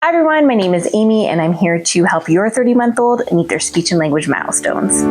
Hi everyone, my name is Amy and I'm here to help your 30-month-old meet their speech and language milestones.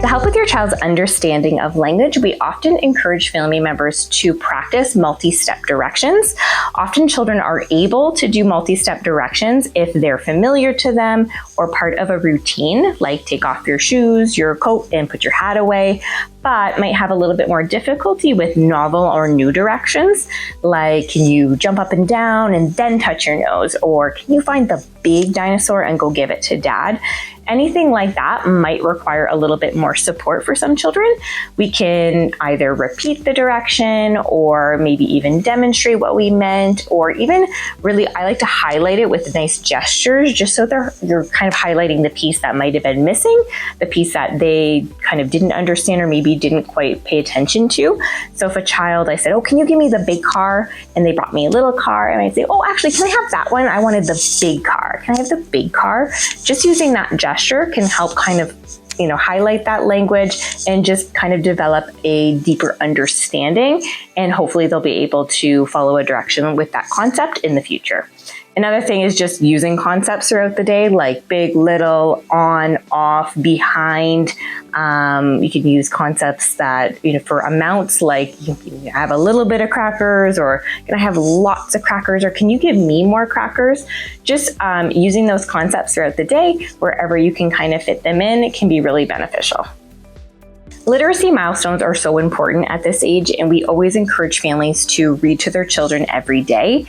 To help with your child's understanding of language, we often encourage family members to practice multi-step directions. Often children are able to do multi-step directions if they're familiar to them or part of a routine, like take off your shoes, your coat, and put your hat away, but might have a little bit more difficulty with novel or new directions, like can you jump up and down and then touch your nose, or can you find the big dinosaur and go give it to dad? Anything like that might require a little bit more support for some children. We can either repeat the direction or maybe even demonstrate what we meant, or even really, I like to highlight it with nice gestures, just so you're kind of highlighting the piece that might have been missing, the piece that they kind of didn't understand or maybe didn't quite pay attention to. So if a child, I said, oh, can you give me the big car? And they brought me a little car, and I'd say, oh, actually, can I have that one? I wanted the big car. Can I have the big car? Just using that gesture can help kind of, highlight that language and just kind of develop a deeper understanding. And hopefully they'll be able to follow a direction with that concept in the future. Another thing is just using concepts throughout the day, like big, little, on, off, behind. You can use concepts that, for amounts, like you have a little bit of crackers, or can I have lots of crackers, or can you give me more crackers? Just using those concepts throughout the day, wherever you can kind of fit them in, it can be really beneficial. Literacy milestones are so important at this age, and we always encourage families to read to their children every day.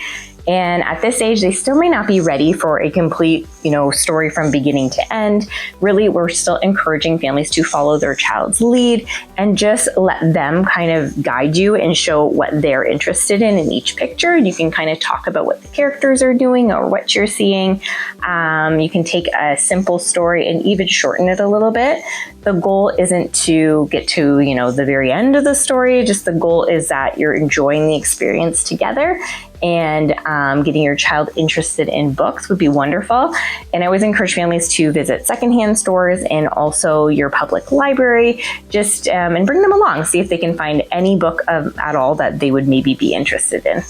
And at this age, they still may not be ready for a complete, story from beginning to end. Really, we're still encouraging families to follow their child's lead and just let them kind of guide you and show what they're interested in each picture. You can kind of talk about what the characters are doing or what you're seeing. You can take a simple story and even shorten it a little bit. The goal isn't to get to, the very end of the story. Just the goal is that you're enjoying the experience together, and getting your child interested in books would be wonderful. And I always encourage families to visit secondhand stores and also your public library, just and bring them along, see if they can find any book at all that they would maybe be interested in.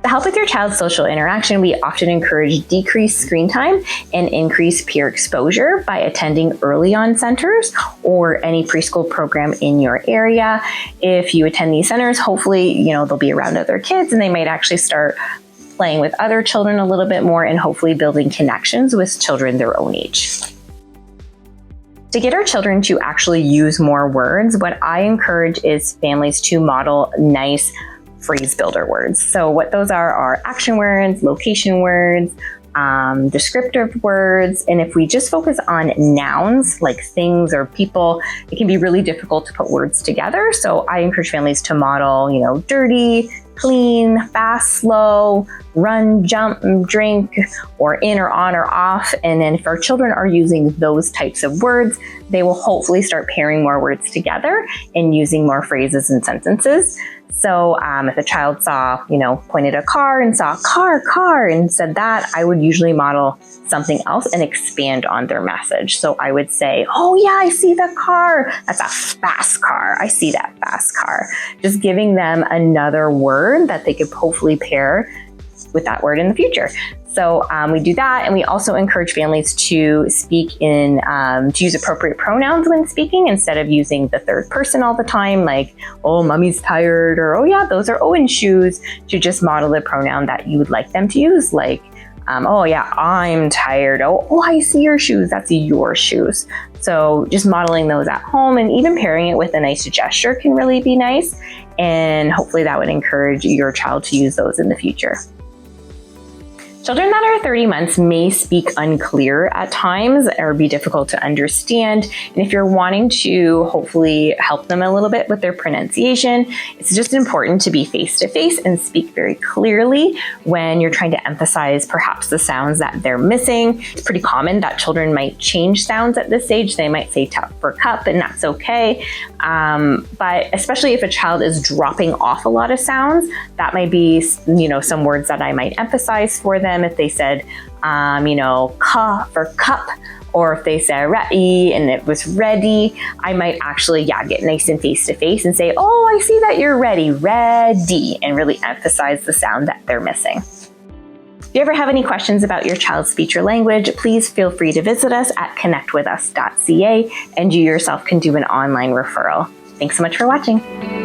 To help with your child's social interaction, we often encourage decreased screen time and increased peer exposure by attending early on centers or any preschool program in your area. If you attend these centers, hopefully, they'll be around other kids and they might actually start playing with other children a little bit more and hopefully building connections with children their own age. To get our children to actually use more words, what I encourage is families to model nice phrase builder words. So what those are action words, location words, descriptive words. And if we just focus on nouns like things or people, it can be really difficult to put words together. So I encourage families to model, dirty, clean, fast, slow, run, jump, drink, or in or on or off. And then if our children are using those types of words, they will hopefully start pairing more words together and using more phrases and sentences. So if a child saw, pointed a car and saw car and said that, I would usually model something else and expand on their message. So I would say, oh yeah, I see the car. That's a fast car. I see that fast car. Just giving them another word that they could hopefully pair with that word in the future. So we do that, and we also encourage families to speak to use appropriate pronouns when speaking instead of using the third person all the time, like, oh, mommy's tired, or oh yeah, those are Owen's shoes, to just model the pronoun that you would like them to use, like, oh yeah, I'm tired. Oh, I see your shoes. That's your shoes. So just modeling those at home and even pairing it with a nice gesture can really be nice. And hopefully that would encourage your child to use those in the future. Children that are 30 months may speak unclear at times or be difficult to understand. And if you're wanting to hopefully help them a little bit with their pronunciation, it's just important to be face-to-face and speak very clearly when you're trying to emphasize perhaps the sounds that they're missing. It's pretty common that children might change sounds at this age. They might say cup for cup, and that's okay. But especially if a child is dropping off a lot of sounds, that might be, some words that I might emphasize for them. If they said, ka for cup, or if they said ready and it was ready, I might actually, get nice and face to face and say, oh, I see that you're ready, and really emphasize the sound that they're missing. If you ever have any questions about your child's speech or language, please feel free to visit us at connectwithus.ca, and you yourself can do an online referral. Thanks so much for watching.